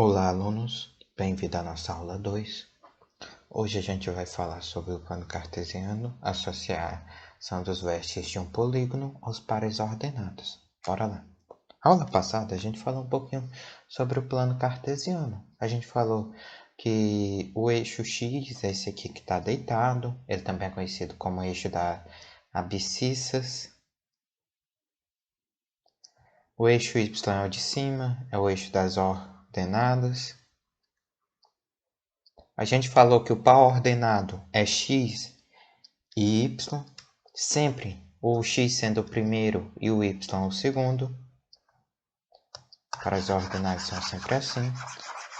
Olá, alunos! Bem-vindo à nossa aula 2. Hoje a gente vai falar sobre o plano cartesiano, associação dos vértices de um polígono aos pares ordenados. Bora lá! Na aula passada a gente falou um pouquinho sobre o plano cartesiano. A gente falou que o eixo X é esse aqui que está deitado. Ele também é conhecido como eixo das abscissas. O eixo Y é o de cima, é o eixo das ordenadas. A gente falou que o par ordenado é x e y, sempre o x sendo o primeiro e o y o segundo. Pares ordenados são sempre assim.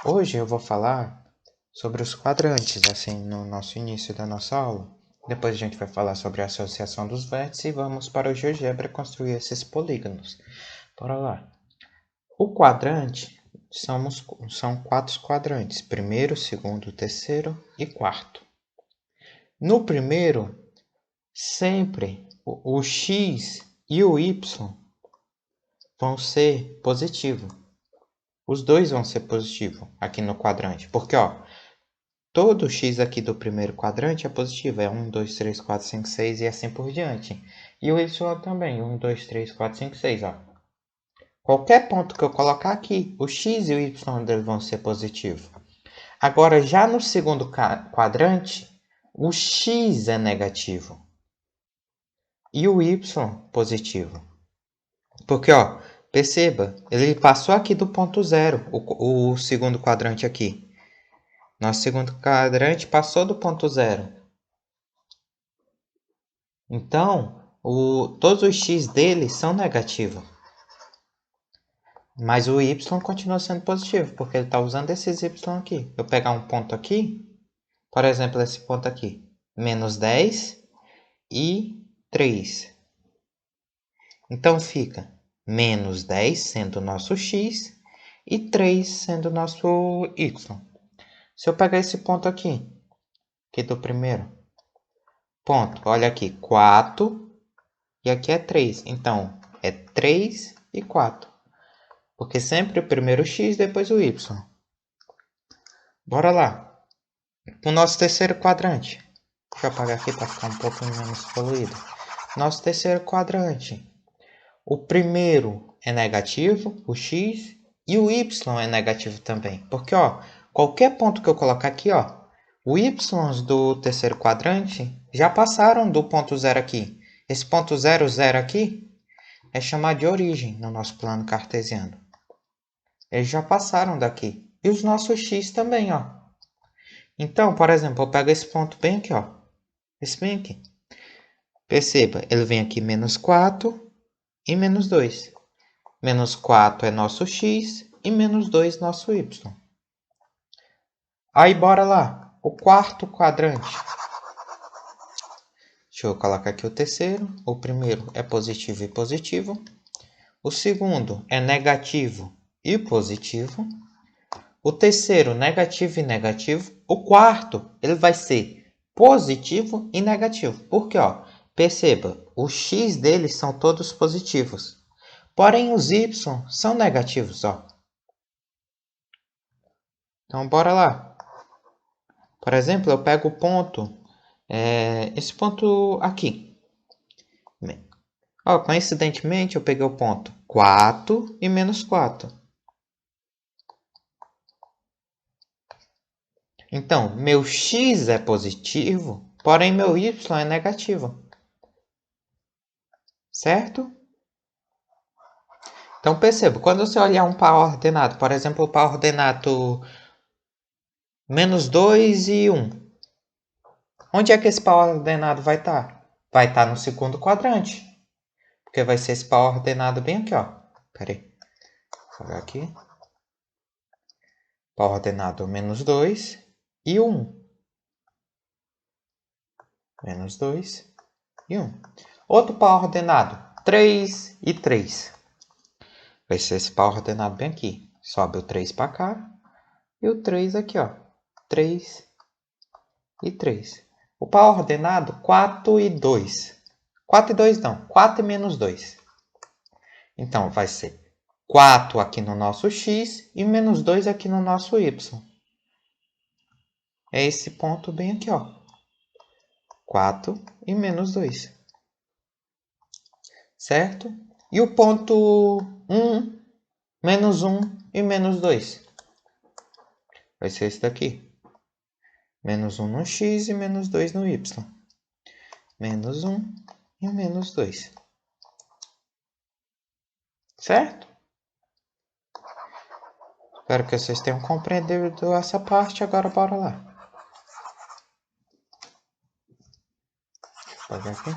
Hoje eu vou falar sobre os quadrantes, assim, no nosso início da nossa aula. Depois a gente vai falar sobre a associação dos vértices e vamos para o GeoGebra construir esses polígonos. Bora lá. O quadrante são 4 quadrantes: primeiro, segundo, terceiro e quarto. No primeiro, sempre o x e o y vão ser positivos. Os dois vão ser positivos aqui no quadrante. Porque, todo x aqui do primeiro quadrante é positivo. É 1, 2, 3, 4, 5, 6 e assim por diante. E o y também. 1, 2, 3, 4, 5, 6. Qualquer ponto que eu colocar aqui, o x e o y dele vão ser positivos. Agora, já no segundo quadrante, o x é negativo e o y positivo. Porque, perceba, ele passou aqui do ponto zero, o segundo quadrante aqui. Nosso segundo quadrante passou do ponto zero. Então, todos os x dele são negativos. Mas o y continua sendo positivo, porque ele está usando esses y aqui. Eu pegar um ponto aqui, por exemplo, esse ponto aqui, menos 10 e 3. Então, fica menos 10 sendo o nosso x e 3 sendo o nosso y. Se eu pegar esse ponto aqui do primeiro ponto, olha aqui, 4 e aqui é 3. Então, é 3 e 4. Porque sempre o primeiro x, depois o y. Bora lá. O nosso terceiro quadrante. Deixa eu apagar aqui para ficar um pouquinho menos poluído. Nosso terceiro quadrante. O primeiro é negativo, o x, e o y é negativo também. Porque, qualquer ponto que eu colocar aqui, o y do terceiro quadrante já passaram do ponto zero aqui. Esse ponto 0, 0 aqui é chamado de origem no nosso plano cartesiano. Eles já passaram daqui. E os nossos x também, Então, por exemplo, eu pego esse ponto bem aqui, Esse bem aqui. Perceba, ele vem aqui menos 4 e menos 2. Menos 4 é nosso x e menos 2 nosso y. Aí, bora lá. O quarto quadrante. Deixa eu colocar aqui o terceiro. O primeiro é positivo e positivo. O segundo é negativo e positivo. O terceiro, negativo e negativo. O quarto, ele vai ser positivo e negativo. Por quê? Perceba, os x deles são todos positivos. Porém, os y são negativos, Então, bora lá. Por exemplo, eu pego o ponto, esse ponto aqui. Coincidentemente, eu peguei o ponto 4 e menos 4. Então, meu x é positivo, porém meu y é negativo. Certo? Então, perceba, quando você olhar um par ordenado, por exemplo, o par ordenado menos 2 e 1. Onde é que esse par ordenado vai estar? Vai estar no segundo quadrante. Porque vai ser esse par ordenado bem aqui, Pera aí. Vou jogar aqui. Par ordenado menos 2 e 1. Menos 2 e 1. Outro par ordenado, 3 e 3. Vai ser esse par ordenado bem aqui. Sobe o 3 para cá e o 3 aqui, 3 e 3. O par ordenado, 4 e 2. 4 e 2 não, 4 e menos 2. Então, vai ser 4 aqui no nosso x e menos 2 aqui no nosso y. É esse ponto bem aqui, ó. 4 e menos 2. Certo? E o ponto 1, menos 1 e menos 2. Vai ser esse daqui. Menos 1 no x e menos 2 no y. Menos 1 e menos 2. Certo? Espero que vocês tenham compreendido essa parte. Agora, bora lá. Deixa eu aqui.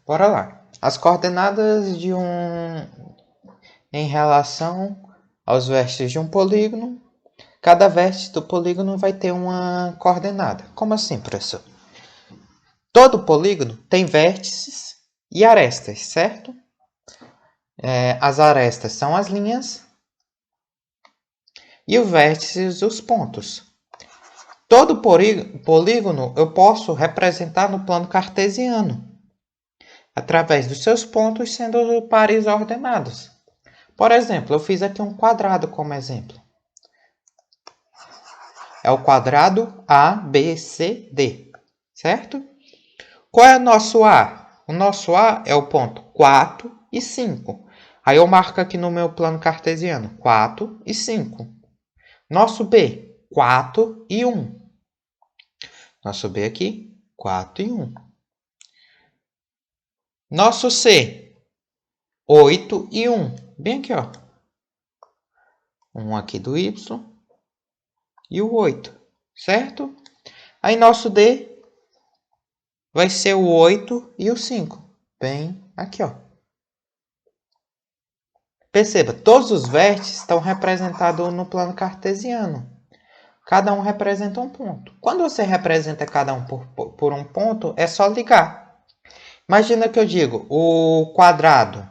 Bora lá. As coordenadas de em relação aos vértices de um polígono. Cada vértice do polígono vai ter uma coordenada. Como assim, professor? Todo polígono tem vértices e arestas, certo? As arestas são as linhas e os vértices os pontos. Todo polígono eu posso representar no plano cartesiano, através dos seus pontos sendo pares ordenados. Por exemplo, eu fiz aqui um quadrado como exemplo. É o quadrado ABCD, certo? Qual é o nosso A? O nosso A é o ponto 4 e 5. Aí eu marco aqui no meu plano cartesiano 4 e 5. Nosso B, 4 e 1. Nosso B aqui, 4 e 1. Nosso C, 8 e 1. Bem aqui, ó. 1 aqui do Y e o 8, certo? Aí nosso D vai ser o 8 e o 5. Bem aqui, ó. Perceba, todos os vértices estão representados no plano cartesiano. Cada um representa um ponto. Quando você representa cada um por um ponto, é só ligar. Imagina que eu digo, o quadrado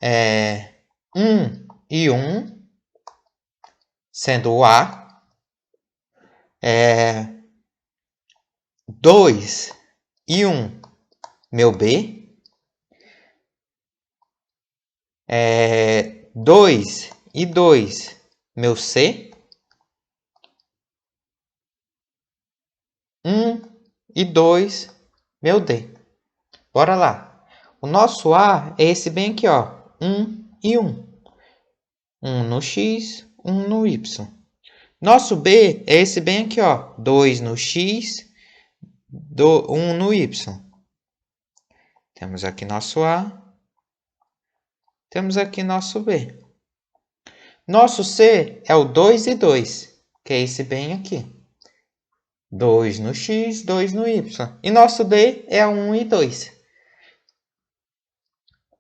é 1 e 1, sendo o A. 2 e 1, meu B. 2 e 2, meu C. 1 e 2, meu D. Bora lá. O nosso A é esse bem aqui, ó. 1 e 1. 1 no X, 1 no Y. Nosso B é esse bem aqui, ó. 2 no X, 1 no Y. Temos aqui nosso A. Temos aqui nosso B. Nosso C é o 2 e 2, que é esse bem aqui. 2 no X, 2 no Y. E nosso D é 1 e 2.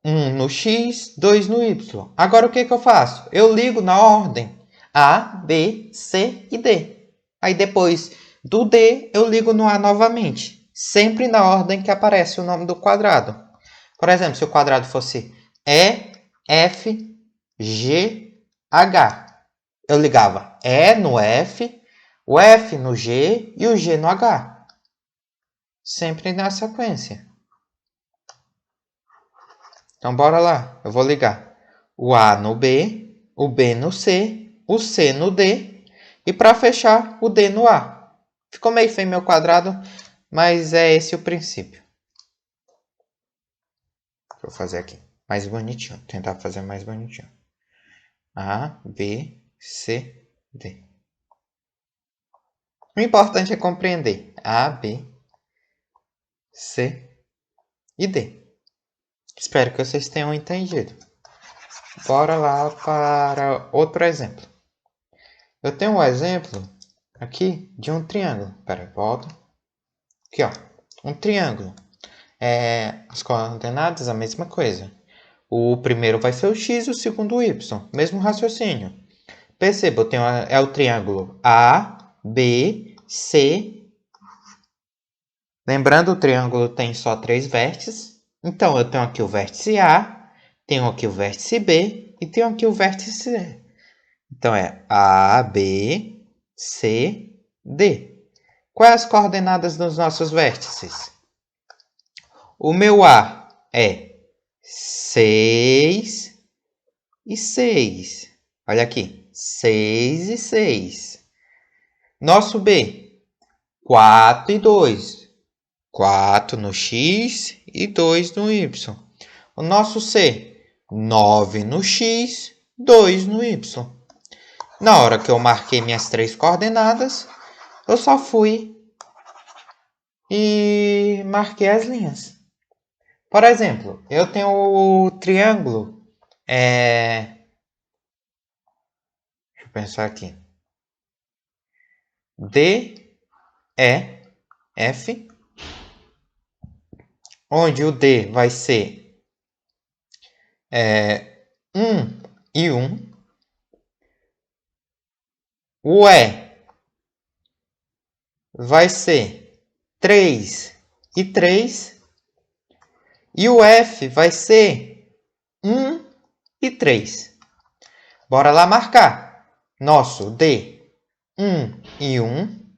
1 no X, 2 no Y. Agora o que eu faço? Eu ligo na ordem A, B, C e D. Aí depois do D eu ligo no A novamente. Sempre na ordem que aparece o nome do quadrado. Por exemplo, se o quadrado fosse E, F, G, H. Eu ligava E no F, o F no G e o G no H. Sempre na sequência. Então, bora lá. Eu vou ligar o A no B, o B no C, o C no D e para fechar, o D no A. Ficou meio feio meu quadrado, mas é esse o princípio. Vou fazer aqui mais bonitinho. Tentar fazer mais bonitinho. A, B, C, D. O importante é compreender A, B, C e D. Espero que vocês tenham entendido. Bora lá para outro exemplo. Eu tenho um exemplo aqui de um triângulo. Espera, volta. Aqui, ó. Um triângulo. As coordenadas, a mesma coisa. O primeiro vai ser o x e o segundo o y. Mesmo raciocínio. Perceba, eu tenho o triângulo A, B, C. Lembrando, o triângulo tem só 3 vértices. Então, eu tenho aqui o vértice A, tenho aqui o vértice B e tenho aqui o vértice C. Então, é A, B, C, D. Quais as coordenadas dos nossos vértices? O meu A é 6 e 6. Olha aqui, 6 e 6. Nosso B, 4 e 2. 4 no X e 2 no Y. O nosso C, 9 no X, 2 no Y. Na hora que eu marquei minhas 3 coordenadas, eu só fui e marquei as linhas. Por exemplo, eu tenho o triângulo. Deixa eu pensar aqui. D, E, F. Onde o D vai ser 1 e 1. O E vai ser 3 e 3. E o F vai ser 1 e 3. Bora lá marcar. Nosso D, 1 e 1.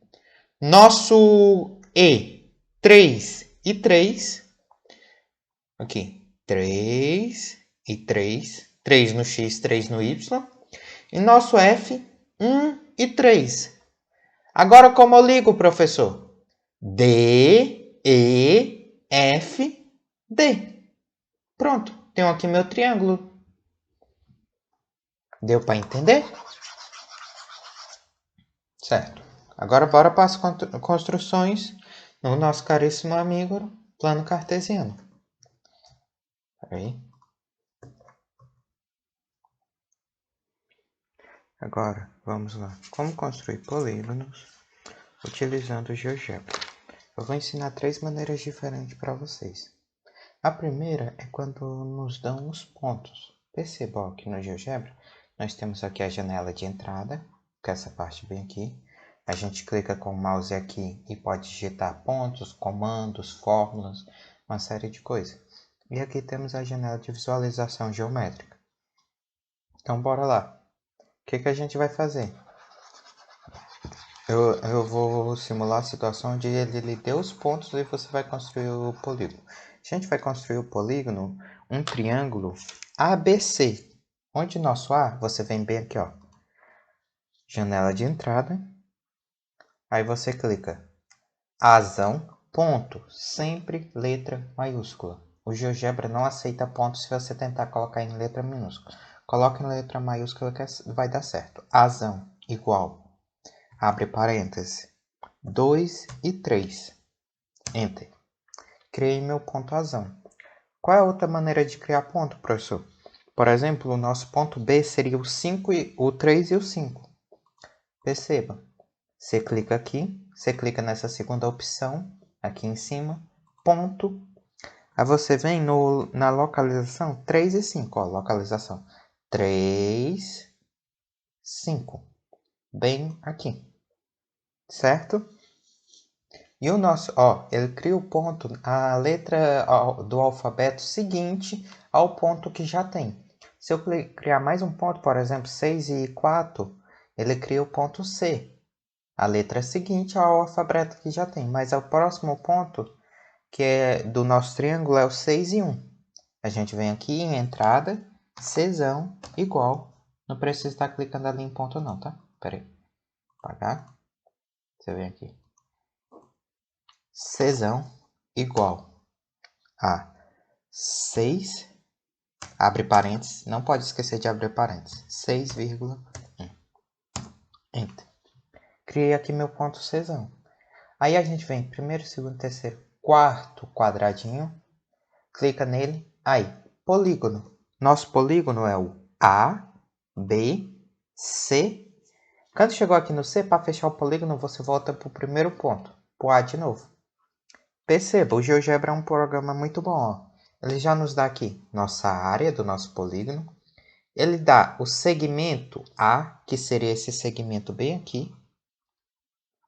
Nosso E, 3 e 3. Aqui, 3 e 3. 3 no X, 3 no Y. E nosso F, 1 e 3. Agora como eu ligo, professor? D, E, F, D. Pronto, tenho aqui meu triângulo. Deu para entender? Certo. Agora bora para as construções no nosso caríssimo amigo plano cartesiano. Aí. Agora, vamos lá. Como construir polígonos utilizando o GeoGebra. Eu vou ensinar 3 maneiras diferentes para vocês. A primeira é quando nos dão os pontos. Percebam que no GeoGebra nós temos aqui a janela de entrada, que é essa parte bem aqui. A gente clica com o mouse aqui e pode digitar pontos, comandos, fórmulas, uma série de coisas. E aqui temos a janela de visualização geométrica. Então, bora lá. O que a gente vai fazer? Eu vou simular a situação onde ele lhe deu os pontos e você vai construir o polígono. A gente vai construir o polígono, um triângulo ABC. Onde nosso A, você vem bem aqui, ó. Janela de entrada. Aí você clica. Azão, ponto. Sempre letra maiúscula. O GeoGebra não aceita ponto se você tentar colocar em letra minúscula. Coloque em letra maiúscula que vai dar certo. Azão, igual. Abre parênteses. 2 e 3. Enter. Criei meu ponto azão. Qual é a outra maneira de criar ponto, professor? Por exemplo, o nosso ponto B seria o 5 e o 3 e o 5. Perceba. Você clica aqui, você clica nessa segunda opção, aqui em cima, ponto. Aí você vem na localização 3 e 5, ó, localização 3, 5. Bem aqui. Certo? E o nosso, ó, ele cria o ponto, a letra do alfabeto seguinte ao ponto que já tem. Se eu criar mais um ponto, por exemplo, 6 e 4, ele cria o ponto C. A letra seguinte ao alfabeto que já tem. Mas o próximo ponto, que é do nosso triângulo, é o 6 e 1. A gente vem aqui em entrada, Czão, igual. Não precisa estar clicando ali em ponto não, tá? Pera aí. Apagar. Você vem aqui. Czão igual a 6, abre parênteses, não pode esquecer de abrir parênteses, 6,1. Enter. Criei aqui meu ponto Czão. Aí a gente vem primeiro, segundo, terceiro, quarto quadradinho, clica nele, aí, polígono. Nosso polígono é o A, B, C. Quando chegou aqui no C, para fechar o polígono, você volta para o primeiro ponto, para o A de novo. Perceba, o GeoGebra é um programa muito bom. Ó. Ele já nos dá aqui nossa área do nosso polígono. Ele dá o segmento A, que seria esse segmento bem aqui,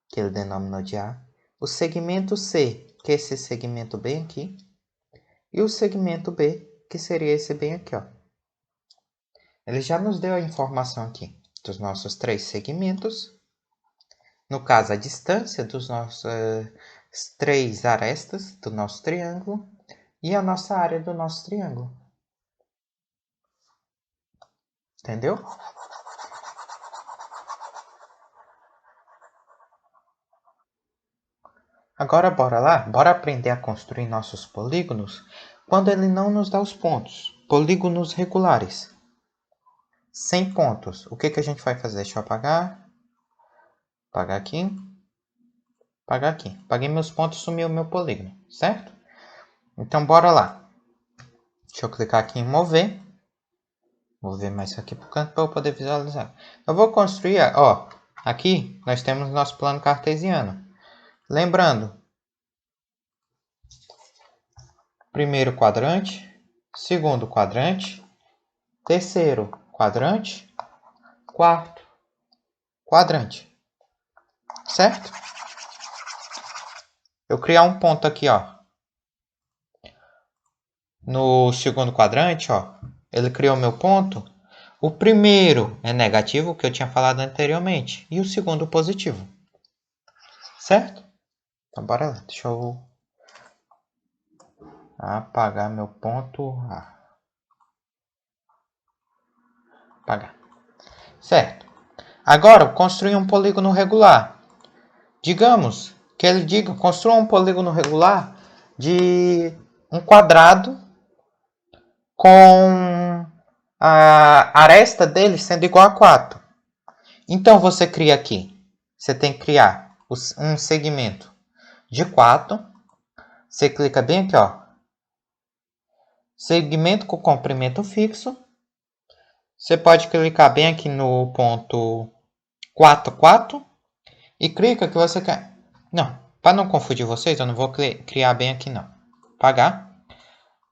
que ele denominou de A. O segmento C, que é esse segmento bem aqui. E o segmento B, que seria esse bem aqui. Ó. Ele já nos deu a informação aqui dos nossos 3 segmentos. No caso, a distância dos nossos 3 arestas do nosso triângulo e a nossa área do nosso triângulo. entendeu? Agora bora lá, bora aprender a construir nossos polígonos quando ele não nos dá os pontos. Polígonos regulares. 100 pontos. O que a gente vai fazer? Deixa eu apagar. Apagar aqui. Apagar aqui. Apaguei meus pontos, sumiu o meu polígono, certo? Então bora lá. Deixa eu clicar aqui em mover. Mover mais aqui para o canto para eu poder visualizar. Eu vou construir, ó, aqui nós temos nosso plano cartesiano. Lembrando, primeiro quadrante, segundo quadrante, terceiro quadrante, quarto quadrante, certo? Eu criar um ponto aqui, ó, no segundo quadrante, ó, ele criou meu ponto. O primeiro é negativo, que eu tinha falado anteriormente, e o segundo positivo, certo? Então bora lá, deixa eu apagar meu ponto A. Apagar. Certo. Agora, construir um polígono regular. Digamos que ele diga, construa um polígono regular de um quadrado com a aresta dele sendo igual a 4. Então, você cria aqui. Você tem que criar um segmento de 4. Você clica bem aqui, ó. Segmento com comprimento fixo. Você pode clicar bem aqui no ponto 4, 4 e clica que você quer. Não, para não confundir vocês, eu não vou criar bem aqui não. Apagar.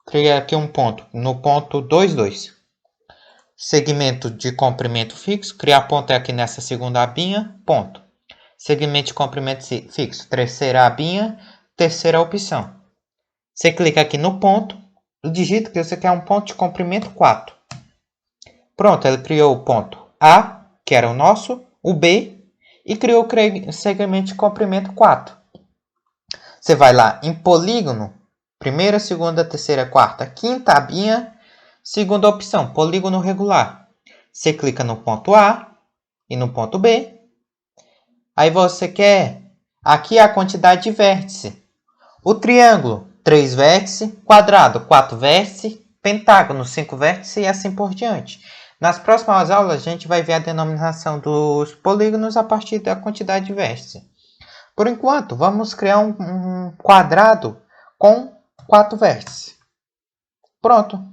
Cria aqui um ponto, no ponto 2, 2. Segmento de comprimento fixo. Criar ponto é aqui nessa segunda abinha, ponto. Segmento de comprimento fixo, terceira abinha, terceira opção. Você clica aqui no ponto, digita que você quer um ponto de comprimento 4. Pronto, ele criou o ponto A, que era o nosso, o B, e criou o segmento de comprimento 4. Você vai lá em polígono, primeira, segunda, terceira, quarta, quinta abinha, segunda opção, polígono regular. Você clica no ponto A e no ponto B. Aí você quer aqui a quantidade de vértices. O triângulo, 3 vértices, quadrado, 4 vértices, pentágono, 5 vértices e assim por diante. Nas próximas aulas, a gente vai ver a denominação dos polígonos a partir da quantidade de vértices. Por enquanto, vamos criar um quadrado com 4 vértices. Pronto.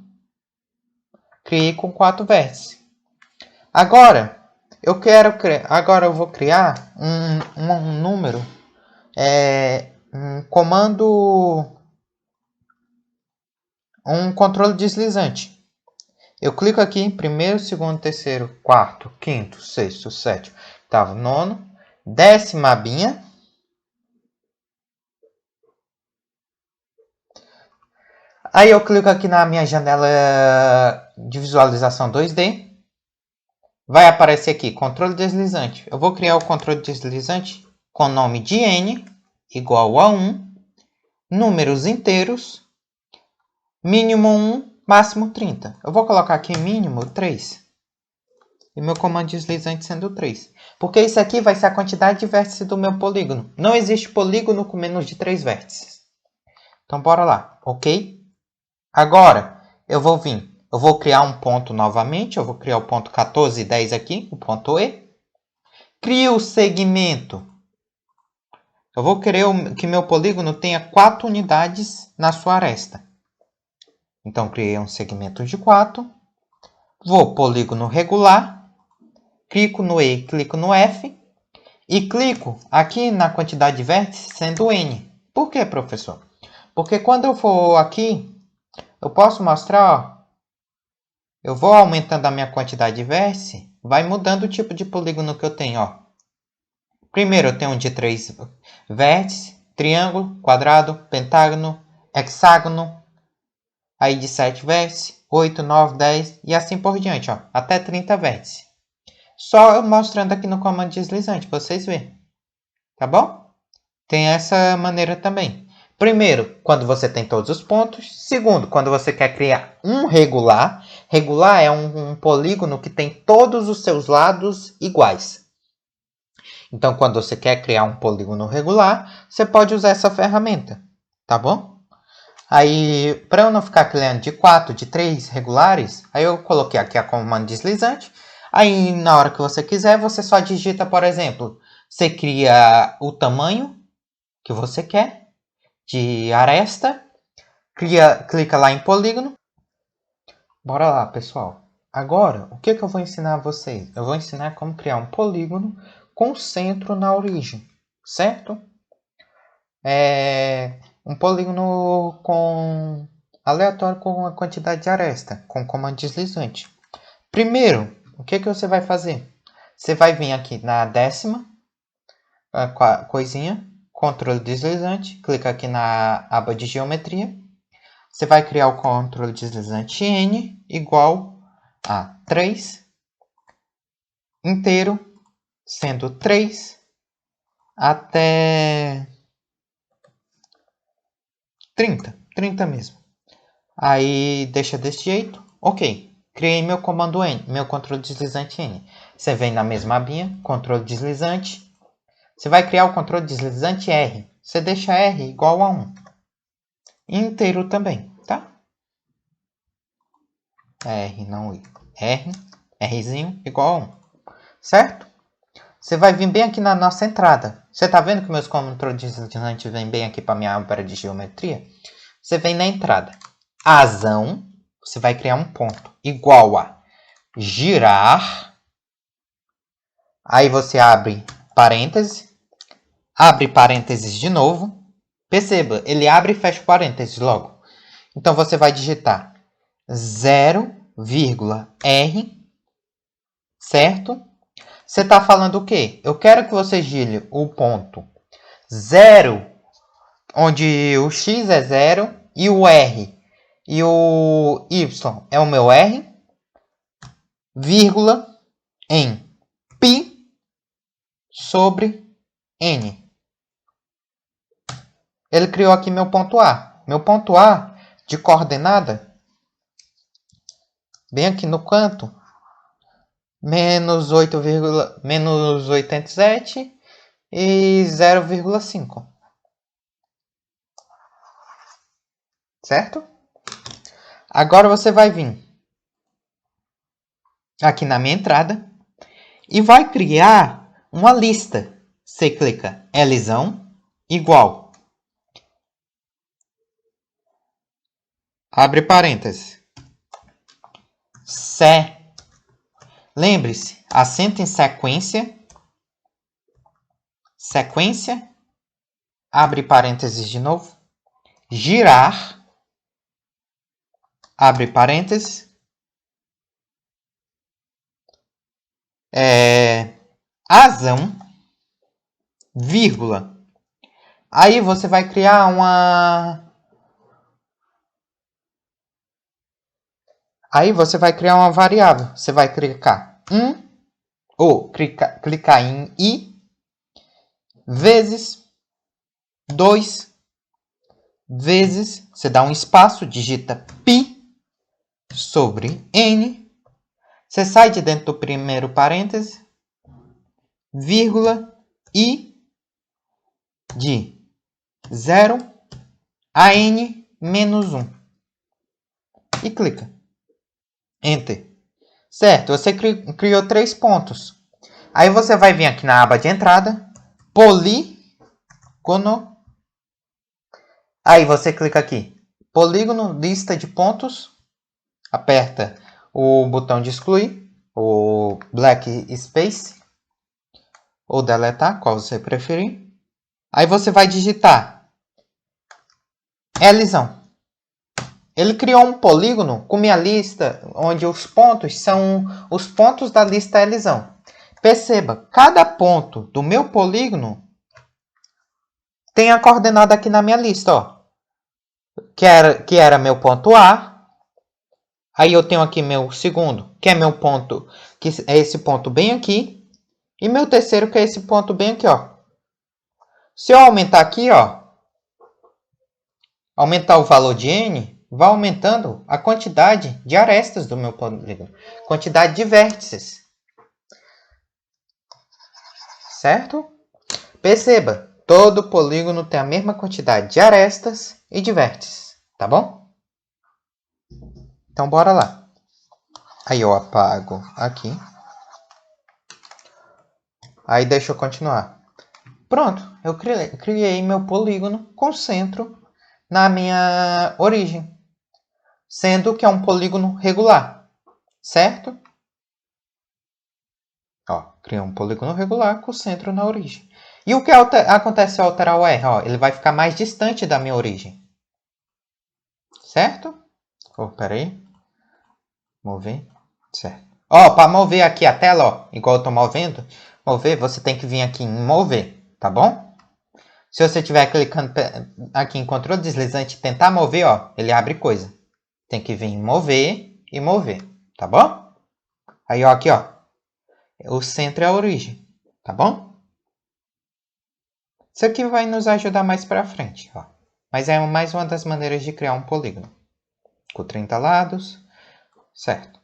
Criei com 4 vértices. Agora, eu vou criar um número, um comando, um controle deslizante. Eu clico aqui em primeiro, segundo, terceiro, quarto, quinto, sexto, sétimo, oitavo, nono, décima abinha. Aí eu clico aqui na minha janela de visualização 2D. Vai aparecer aqui, controle deslizante. Eu vou criar o controle deslizante com o nome de n igual a 1, números inteiros, mínimo 1, máximo 30. Eu vou colocar aqui mínimo 3. E meu comando deslizante sendo 3. Porque isso aqui vai ser a quantidade de vértices do meu polígono. Não existe polígono com menos de 3 vértices. Então, bora lá, ok? Agora, eu vou criar um ponto novamente. Eu vou criar o ponto 14 e 10 aqui, o ponto E. Crio o segmento. Eu vou querer que meu polígono tenha 4 unidades na sua aresta. Então, criei um segmento de 4. Vou polígono regular. Clico no E, clico no F. E clico aqui na quantidade de vértices sendo N. Por que, professor? Porque quando eu for aqui, eu posso mostrar, ó, eu vou aumentando a minha quantidade de vértices, vai mudando o tipo de polígono que eu tenho, ó. Primeiro eu tenho um de 3 vértices, triângulo, quadrado, pentágono, hexágono, aí de 7 vértices, 8, 9, 10 e assim por diante, ó, até 30 vértices. Só mostrando aqui no comando deslizante, para vocês verem, tá bom? Tem essa maneira também. Primeiro, quando você tem todos os pontos. Segundo, quando você quer criar um regular. Regular é um polígono que tem todos os seus lados iguais. Então, quando você quer criar um polígono regular, você pode usar essa ferramenta, tá bom? Aí, para eu não ficar criando de 4, de 3 regulares, aí eu coloquei aqui a comando deslizante. Aí, na hora que você quiser, você só digita, por exemplo, você cria o tamanho que você quer de aresta, clica lá em polígono. Bora lá, pessoal. Agora, o que eu vou ensinar a vocês? Eu vou ensinar como criar um polígono com centro na origem, certo? Um polígono aleatório com a quantidade de aresta, com comando deslizante. Primeiro, o que você vai fazer? Você vai vir aqui na 10ª coisinha, controle deslizante, clica aqui na aba de geometria. Você vai criar o controle deslizante N igual a 3 inteiro, sendo 3 até 30 mesmo. Aí deixa desse jeito. Ok, criei meu comando N, meu controle deslizante N. Você vem na mesma abinha, controle deslizante. Você vai criar o controle deslizante R. Você deixa R igual a 1. Inteiro também, tá? R, não I. Rzinho igual a 1. Certo? Você vai vir bem aqui na nossa entrada. Você está vendo que meus controles deslizantes vêm bem aqui para minha aba de geometria? Você vem na entrada. Azão, você vai criar um ponto igual a girar. Aí você abre parênteses. Abre parênteses de novo. Perceba, ele abre e fecha parênteses logo. Então você vai digitar 0,R, certo? Você está falando o quê? Eu quero que você gire o ponto 0, onde o x é 0 e o R e o y é o meu R, vírgula, em π sobre n. Ele criou aqui meu ponto A. Meu ponto A de coordenada, bem aqui no canto, menos 87 e 0,5. Certo? Agora você vai vir aqui na minha entrada e vai criar uma lista. Você clica Lzão igual. Abre parênteses. Lembre-se, acento em sequência. Sequência. Abre parênteses de novo. Girar. Abre parênteses. Azão. Vírgula. Aí você vai criar uma variável. Você vai clicar clicar em i vezes 2 vezes, você dá um espaço, digita π sobre n, você sai de dentro do primeiro parêntese, vírgula, i de 0 a n menos 1. E clica. Enter. Certo, você criou 3 pontos. Aí você vai vir aqui na aba de entrada, polígono. Aí você clica aqui, polígono, lista de pontos. Aperta o botão de excluir, o black space, ou deletar, qual você preferir. Aí você vai digitar Lzão. Ele criou um polígono com minha lista, onde os pontos são os pontos da lista Lzão. Perceba, cada ponto do meu polígono tem a coordenada aqui na minha lista, ó. Que era meu ponto A. Aí eu tenho aqui meu segundo, que é meu ponto, que é esse ponto bem aqui. E meu terceiro, que é esse ponto bem aqui, ó. Se eu aumentar aqui, ó, aumentar o valor de n, vai aumentando a quantidade de arestas do meu polígono, quantidade de vértices, certo? Perceba, todo polígono tem a mesma quantidade de arestas e de vértices, tá bom? Então, bora lá. Aí eu apago aqui. Aí deixa eu continuar. Pronto, eu criei meu polígono com centro na minha origem, sendo que é um polígono regular, certo? Ó, criei um polígono regular com centro na origem. E o que acontece ao alterar o R? Ó, ele vai ficar mais distante da minha origem, certo? Oh, peraí. Mover, certo. Ó, para mover aqui a tela, ó, igual eu tô movendo, você tem que vir aqui em mover, tá bom? Se você estiver clicando aqui em controle deslizante e tentar mover, ó, ele abre coisa. Tem que vir em mover e mover, tá bom? Aí, ó, aqui, ó, o centro é a origem, tá bom? Isso aqui vai nos ajudar mais para frente, ó. Mas é mais uma das maneiras de criar um polígono. Com 30 lados, certo.